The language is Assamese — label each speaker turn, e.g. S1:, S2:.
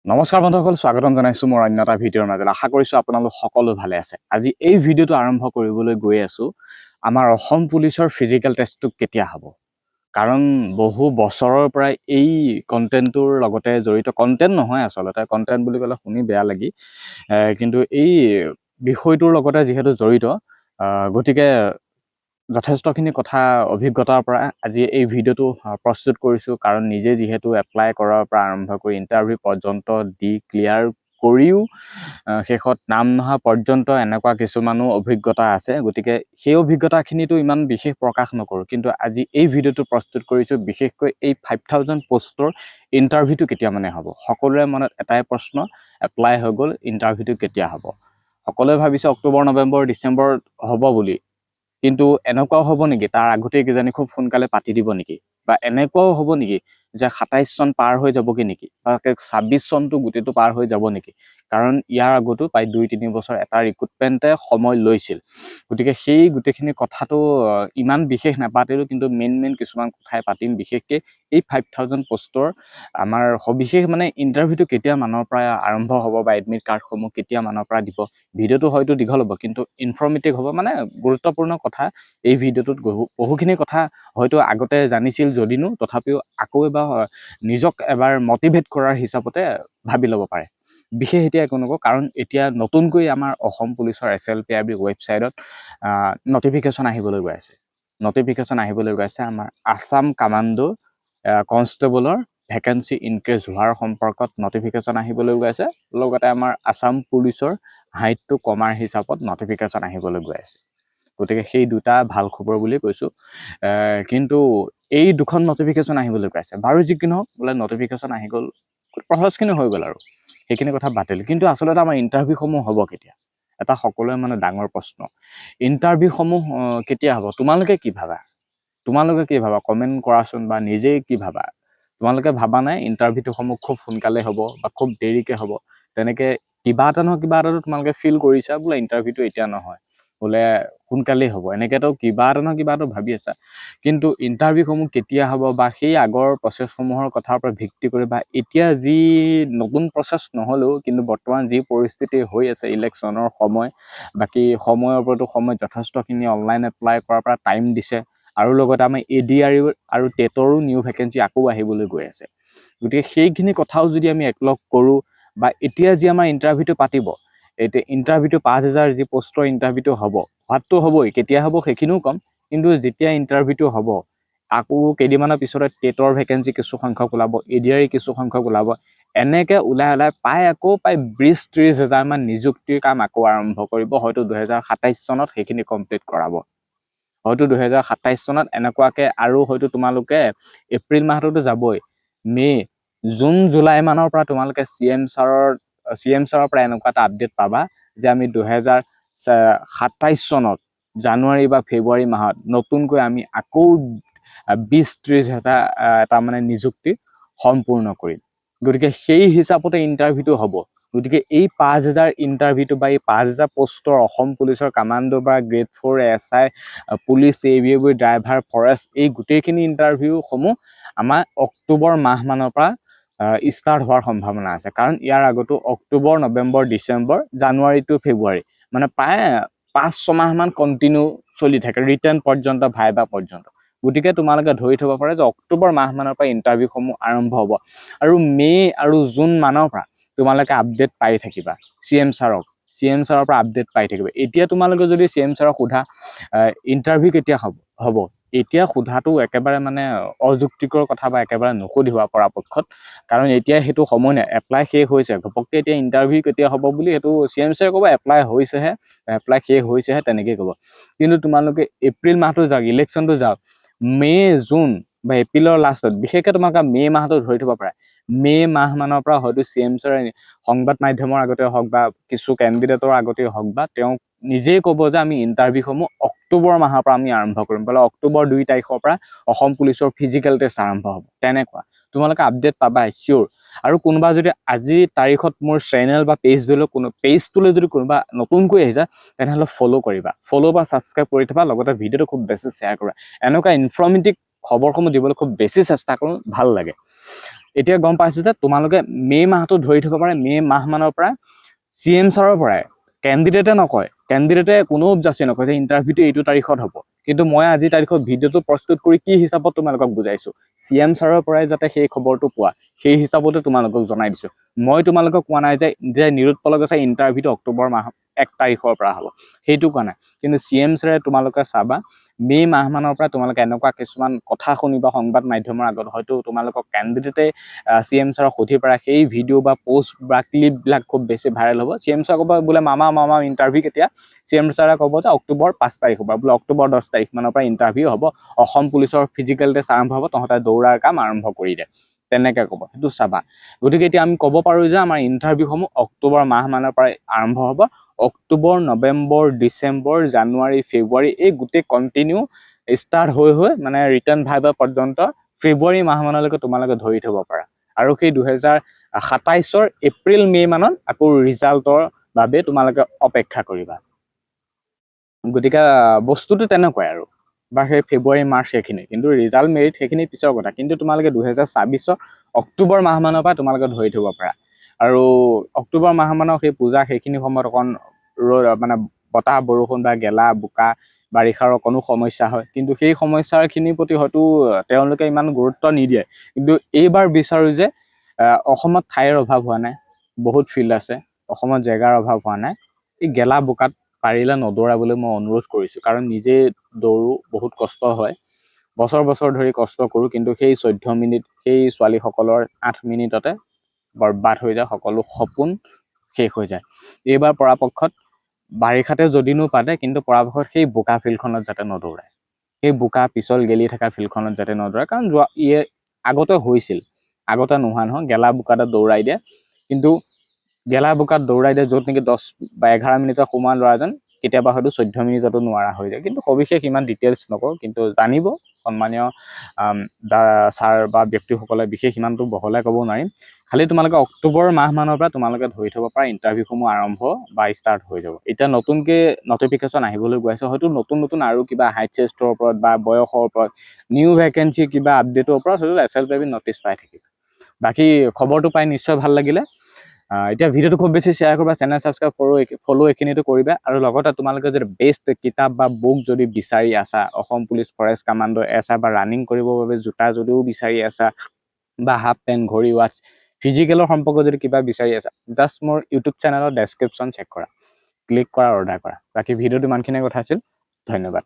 S1: নমস্কাৰ বন্ধুসকল, স্বাগতম জনাইছো মোৰ অন্য এটা ভিডিঅ'ৰ মাজত। আশা কৰিছো আপোনালোক সকলো ভালে আছে। আজি এই ভিডিঅ'টো আৰম্ভ কৰিবলৈ গৈ আছো আমাৰ অসম পুলিচৰ ফিজিকেল টেষ্টটো কেতিয়া হ'ব। কাৰণ বহু বছৰৰ পৰা এই কন্টেন্টটোৰ লগতে জড়িত, কন্টেন্ট নহয় আচলতে, কন্টেন্ট বুলি ক'লে শুনি বেয়া লাগি, কিন্তু এই বিষয়টোৰ লগতে যিহেতু জড়িত, গতিকে যথেষ্টখিনি কথা অভিজ্ঞতাৰ পৰা আজি এই ভিডিঅ'টো প্ৰস্তুত কৰিছোঁ। কাৰণ নিজে যিহেতু এপ্লাই কৰাৰ পৰা আৰম্ভ কৰি ইণ্টাৰভিউ পৰ্যন্ত দি ক্লিয়াৰ কৰিও শেষত নাম নহা পৰ্যন্ত এনেকুৱা কিছুমানো অভিজ্ঞতা আছে। গতিকে সেই অভিজ্ঞতাখিনিতো ইমান বিশেষ প্ৰকাশ নকৰোঁ, কিন্তু আজি এই ভিডিঅ'টো প্ৰস্তুত কৰিছোঁ বিশেষকৈ এই 5000 পোষ্টৰ ইণ্টাৰভিউটো কেতিয়া মানে হ'ব। সকলোৰে মনত এটাই প্ৰশ্ন, এপ্লাই হৈ গ'ল, ইণ্টাৰভিউটো কেতিয়া হ'ব। সকলোৱে ভাবিছে অক্টোবৰ, নৱেম্বৰ, ডিচেম্বৰত হ'ব বুলি, কিন্তু এনেকুৱাও হ'ব নেকি তাৰ আগতেই কিজানি খুব সোনকালে পাতি দিব নেকি, বা এনেকুৱাও হ'ব নেকি যে 27 চন পাৰ হৈ যাবগে নেকি, বা 26 চনটো গোটেইটো পাৰ হৈ যাব নেকি। কাৰণ ইয়াৰ আগতো প্ৰায় 2-3 বছৰ এটা ৰিক্ৰুটমেণ্টে সময় লৈছিল। গতিকে সেই গোটেইখিনি কথাটো ইমান বিশেষ নাপাতিলোঁ, কিন্তু মেইন কিছুমান কথাই পাতিম। বিশেষকৈ এই 5000 পোষ্টৰ আমাৰ সবিশেষ মানে ইণ্টাৰভিউটো কেতিয়া মানৰ পৰা আৰম্ভ হ'ব, বা এডমিট কাৰ্ডসমূহ কেতিয়া মানৰ পৰা দিব। ভিডিঅ'টো হয়তো দীঘল হ'ব, কিন্তু ইনফৰ্মেটিভ হ'ব, মানে গুৰুত্বপূৰ্ণ কথা। এই ভিডিঅ'টোত বহুখিনি কথা হয়তো আগতে জানিছিল যদিনো, তথাপিও আকৌ এবাৰ নিজক এবাৰ মটিভেট কৰাৰ হিচাপতে ভাবি ল'ব পাৰে। বিশেষ এতিয়া একো নকওঁ, কাৰণ এতিয়া নতুনকৈ আমাৰ অসম পুলিচৰ SLPIB ৱেবছাইটত নটিফিকেশ্যন আহিবলৈ গৈ আছে। আমাৰ আছাম কামাণ্ডো কনষ্টেবলৰ ভেকেঞ্চি ইনক্ৰিজ হোৱাৰ সম্পৰ্কত নটিফিকেশ্যন আহিবলৈ গৈ আছে। লগতে আমাৰ আছাম পুলিচৰ হাইটটো কমাৰ হিচাপত নটিফিকেশ্যন আহিবলৈ গৈ আছে। গতিকে সেই দুটা ভাল খবৰ বুলি কৈছোঁ। কিন্তু এই দুখন নটিফিকেশ্যন আহিবলৈ গৈ আছে। বাৰু যি কি নহওক, বোলে নটিফিকেশ্যন আহি গ'ল, প্ৰচেছখিনি হৈ গ'ল আৰু সেইখিনি কথা বাতিল। কিন্তু আচলতে আমাৰ ইণ্টাৰভিউসমূহ হ'ব কেতিয়া, এটা সকলোৱে মানে ডাঙৰ প্ৰশ্ন। ইণ্টাৰভিউসমূহ কেতিয়া হ'ব, তোমালোকে কি ভাবা? কমেণ্ট কৰাচোন, বা নিজেই কি ভাবা। তোমালোকে ভাবা নাই ইণ্টাৰভিউসমূহ খুব সোনকালে হ'ব বা খুব দেৰিকৈ হ'ব? তেনেকৈ কিবা এটা নহয় কিবা এটাতো তোমালোকে ফিল কৰিছা, বোলে ইণ্টাৰভিউটো এতিয়া নহয়, বোলে সোনকালেই হ'ব, এনেকৈতো কিবা এটা নহয় কিবা এটা ভাবি আছা। কিন্তু ইণ্টাৰভিউসমূহ কেতিয়া হ'ব, বা সেই আগৰ প্ৰচেছসমূহৰ কথাৰ পৰা ভিত্তি কৰি, বা এতিয়া যি নতুন প্ৰচেছ নহ'লেও কিন্তু বৰ্তমান যি পৰিস্থিতি হৈ আছে, ইলেকশ্যনৰ সময়, বাকী সময়ৰ ওপৰতো সময় যথেষ্টখিনি অনলাইন এপ্লাই কৰাৰ পৰা টাইম দিছে, আৰু লগতে আমাৰ ADR আৰু টেটৰো নিউ ভেকেঞ্চি আকৌ আহিবলৈ গৈ আছে। গতিকে সেইখিনি কথাও যদি আমি একলগ কৰোঁ, বা এতিয়া যি আমাৰ ইণ্টাৰভিউটো পাতিব, এতিয়া ইণ্টাৰভিউটো 5000 যি পোষ্টৰ ইণ্টাৰভিউটো হ'ব, হোৱাটো হ'বই, কেতিয়া হ'ব সেইখিনিও ক'ম। কিন্তু যেতিয়া ইণ্টাৰভিউটো হ'ব, আকৌ কেইদিনমানৰ পিছতে টেটৰ ভেকেঞ্চি কিছু সংখ্যক ওলাব, ADR কিছু সংখ্যক ওলাব, এনেকৈ ওলাই প্ৰায় 20-30 হাজাৰমান নিযুক্তিৰ কাম আকৌ আৰম্ভ কৰিব। হয়তো 2027 চনত সেইখিনি কমপ্লিট কৰাব। হয়তো 2027 চনত এনেকুৱাকৈ, আৰু হয়তো তোমালোকে এপ্ৰিল মাহটোতো যাবই, মে', জুন, জুলাই মানৰ পৰা তোমালোকে CM ছাৰৰ পৰা এনেকুৱা এটা আপডেট পাবা যে আমি 2027 চনত জানুৱাৰী বা ফেব্ৰুৱাৰী মাহত নতুনকৈ আমি আকৌ 20-30 হাজাৰ এটা মানে নিযুক্তি সম্পূৰ্ণ কৰিম। গতিকে সেই হিচাপতে ইণ্টাৰভিউটো হ'ব। গতিকে এই 5000 ইণ্টাৰভিউটো, বা এই 5000 পোষ্টৰ অসম পুলিচৰ কামাণ্ডো বা grade 4 SI, police, AVAB, driver, forest, এই গোটেইখিনি ইণ্টাৰভিউসমূহ আমাৰ অক্টোবৰ মাহমানৰ পৰা ষ্টাৰ্ট হোৱাৰ সম্ভাৱনা আছে। কাৰণ ইয়াৰ আগতো অক্টোবৰ, নৱেম্বৰ, ডিচেম্বৰ, জানুৱাৰী টু ফেব্ৰুৱাৰী, মানে প্ৰায় 5-6 মাহমান কণ্টিনিউ চলি থাকে, ৰিটাৰ্ণ পৰ্যন্ত, ভাইবা পৰ্যন্ত। গতিকে তোমালোকে ধৰি থ'ব পাৰে যে অক্টোবৰ মাহমানৰ পৰা ইণ্টাৰভিউসমূহ আৰম্ভ হ'ব, আৰু মে' আৰু জুন মানৰ পৰা তোমালোকে আপডেট পাই থাকিবা। CM ছাৰৰ পৰা আপডেট পাই থাকিবা। এতিয়া তোমালোকে যদি CM ছাৰক সোধা ইণ্টাৰভিউ কেতিয়া হ'ব, এতিয়া সোধাটো একেবাৰে মানে অযুক্তিকৰ কথা, বা একেবাৰে নুসুধিবা পৰাপক্ষত। কাৰণ এতিয়া সেইটো সময় নাই, এপ্লাই শেষ হৈছে। ঘপককৈ এতিয়া ইণ্টাৰভিউ কেতিয়া হ'ব বুলি সেইটো CM ছাৰে ক'ব, এপ্লাই শেষ হৈছেহে, তেনেকৈ ক'ব। কিন্তু তোমালোকে এপ্ৰিল মাহটো যাওক, ইলেকশ্যনটো যাওক, মে', জুন বা এপ্ৰিলৰ লাষ্টত, বিশেষকৈ তোমালোকে মে' মাহটো ধৰি থ'ব পাৰে। মে' মাহমানৰ পৰা হয়তো CM ছাৰে সংবাদ মাধ্যমৰ আগতে হওক, বা কিছু কেণ্ডিডেটৰ আগতেই হওক, বা তেওঁ নিজেই ক'ব যে আমি ইণ্টাৰভিউসমূহ অক্টোবৰ মাহৰ পৰা আমি আৰম্ভ কৰিম, বোলে অক্টোবৰ 2 তাৰিখৰ পৰা অসম পুলিচৰ ফিজিকেল টেষ্ট আৰম্ভ হ'ব। তেনেকুৱা তোমালোকে আপডেট পাবা চিয়'ৰ। আৰু কোনোবা যদি আজিৰ তাৰিখত মোৰ চেনেল বা পেজটোলৈ যদি কোনোবা নতুনকৈ আহিছা, তেনেহ'লে ফ'ল' বা ছাবস্ক্ৰাইব কৰি থবা। লগতে ভিডিঅ'টো খুব বেছি শ্বেয়াৰ কৰা। এনেকুৱা ইনফৰ্মেটিভ খবৰসমূহ দিবলৈ খুব বেছি চেষ্টা কৰোঁ, ভাল লাগে। এতিয়া গম পাইছো যে তোমালোকে মে' মাহটো ধৰি থব পাৰে, মে' মাহ মানৰ পৰা CM ছাৰৰ পৰাই কেণ্ডিডেটে নকয়, কেণ্ডিডেটে কোনো উপজাচি নকয় যে ইণ্টাৰভিউটো এইটো তাৰিখত হ'ব, কিন্তু মই আজি তাৰিখত ভিডিঅ'টো প্ৰস্তুত কৰি কি হিচাপত তোমালোকক বুজাইছো, CM ছাৰৰ পৰাই যাতে সেই খবৰটো পোৱা, সেই হিচাপতে তোমালোকক জনাই দিছো। মই তোমালোকক কোৱা নাই যে নিৰুৎপল গোস্বাই ইণ্টাৰভিউটো অক্টোবৰ মাহ 1 তাৰিখৰ পৰা হ'ব, সেইটো কোৱা নাই। কিন্তু CM ছাৰে তোমালোকে চাবা মে' মাহ মানৰ পৰা তোমালোকে এনেকুৱা কিছুমান কথা শুনিবা সংবাদ মাধ্যমৰ আগত, হয়তো তোমালোকক কেণ্ডিডেটে CM ছাৰক সুধি পৰা সেই ভিডিঅ' বা পোষ্ট বা ক্লিপবিলাক খুব বেছি ভাইৰেল হ'ব। CM ছাৰ ক'ব বোলে মামা ইণ্টাৰভিউ কেতিয়া, CM ছাৰে ক'ব যে অক্টোবৰ 5 তাৰিখ হ'ব, বোলে অক্টোবৰ 10 তাৰিখ মানৰ পৰা ইণ্টাৰভিউ হ'ব, অসম পুলিচৰ ফিজিকেল টেষ্ট আৰম্ভ হ'ব, তহঁতে দৌৰাৰ কাম আৰম্ভ কৰি দে, তেনেকৈ ক'ব। সেইটো চাবা। গতিকে এতিয়া আমি ক'ব পাৰোঁ যে আমাৰ ইণ্টাৰভিউসমূহ অক্টোবৰ মাহ মানৰ পৰা আৰম্ভ হ'ব। অক্টোবৰ, নৱেম্বৰ, ডিচেম্বৰ, জানুৱাৰী, ফেব্ৰুৱাৰী এই গোটেই কণ্টিনিউ ষ্টাৰ্ট হৈ মানে ৰিটাৰ্ণ ভাইভা পৰ্যন্ত ফেব্ৰুৱাৰী মাহ মানলৈকে তোমালোকে ধৰি থব পাৰা। আৰু সেই 2027 এপ্ৰিল মে' মানত আকৌ ৰিজাল্টৰ বাবে তোমালোকে অপেক্ষা কৰিবা। গতিকে বস্তুটো তেনেকুৱাই আৰু, বা সেই ফেব্ৰুৱাৰী মাৰ্চ সেইখিনি, কিন্তু ৰিজাল্ট মেৰিট সেইখিনি পিছৰ কথা। কিন্তু তোমালোকে 2026 অক্টোবৰ মাহ মানৰ পৰা তোমালোকে ধৰি থব পাৰা। আৰু অক্টোবৰ মাহ মানৰ সেই পূজা সেইখিনি সময়ত অকণ মানে বতাহ বৰষুণ বা গেলা বোকা বাৰিষাৰ অকণো সমস্যা হয়, কিন্তু সেই সমস্যাখিনিৰ প্ৰতি হয়তো তেওঁলোকে ইমান গুৰুত্ব নিদিয়ে। কিন্তু এইবাৰ বিচাৰোঁ যে অসমত ঠাইৰ অভাৱ হোৱা নাই, বহুত ফিল্ড আছে, অসমত জেগাৰ অভাৱ হোৱা নাই, এই গেলা বোকাত পাৰিলে নদৌৰাবলৈ মই অনুৰোধ কৰিছোঁ। কাৰণ নিজে দৌৰোঁ, বহুত কষ্ট হয়, বছৰ ধৰি কষ্ট কৰোঁ, কিন্তু সেই 14 মিনিট সেই ছোৱালীসকলৰ 8 মিনিটতে বৰবাদ হৈ যায়, সকলো সপোন শেষ হৈ যায়। এইবাৰ পৰাপক্ষত বাৰিষাতে যদিনো পাতে, কিন্তু পৰাপক্ষত সেই বোকা ফিল্ডখনত যাতে নদৌৰায়, সেই বোকা পিছল গেলি থকা ফিল্ডখনত যাতে নদৌৰায়। কাৰণ আগতে হৈছিল, আগতে নোহোৱা নহয়, গেলা বোকাতে দৌৰাই দিয়ে, কিন্তু গেলা বোকাত দৌৰাই দিয়ে য'ত নেকি 10 বা 11 মিনিটৰ সোমোৱা ল'ৰাজন কেতিয়াবা হয়তো 14 মিনিটতো নোৱাৰা হৈ যায়। কিন্তু সবিশেষ ইমান ডিটেইলছ নকওঁ, কিন্তু জানিব সন্মানীয় ছাৰ বা ব্যক্তিসকলে, বিশেষ ইমানটো বহলাই ক'ব নোৱাৰিম। খালি তোমালোকে অক্টোবৰ মাহ মানৰ পৰা তোমালোকে ধৰি থব পাৰা ইণ্টাৰভিউসমূহ আৰম্ভ বা ষ্টাৰ্ট হৈ যাব। এতিয়া নতুনকৈ নটিফিকেশ্যন আহিবলৈ গৈ আছে, হয়তো নতুন আৰু কিবা হাইট চেষ্টৰ ওপৰত বা বয়সৰ ওপৰত নিউ ভেকেঞ্চি কিবা আপডেটৰ ওপৰত হয়তো SLPB নটিচ পাই থাকিব। বাকী খবৰটো পাই নিশ্চয় ভাল লাগিলে। এতিয়া ভিডিঅ'টো খুব বেছি শ্বেয়াৰ কৰিবা, চেনেল ছাবস্ক্ৰাইব ফ'ল' এইখিনিতো কৰিবা। আৰু লগতে তোমালোকে যদি বেষ্ট কিতাপ বা বুক যদি বিচাৰি আছা, অসম পুলিচ ফৰেষ্ট কামাণ্ডো এছা বা ৰানিং কৰিবৰ বাবে জোতা যদিও বিচাৰি আছা, বা হাফ পেণ্ট, ঘড়ী, ৱাটচ, ফিজিকেলৰ সম্পৰ্কে যদি কিবা বিচাৰি আছা, জাষ্ট মোৰ ইউটিউব চেনেলৰ ডেছক্ৰিপশ্যন চেক কৰা, ক্লিক কৰা, অৰ্ডাৰ কৰা। বাকী ভিডিঅ'টো ইমানখিনিয়ে কথা আছিল, ধন্যবাদ।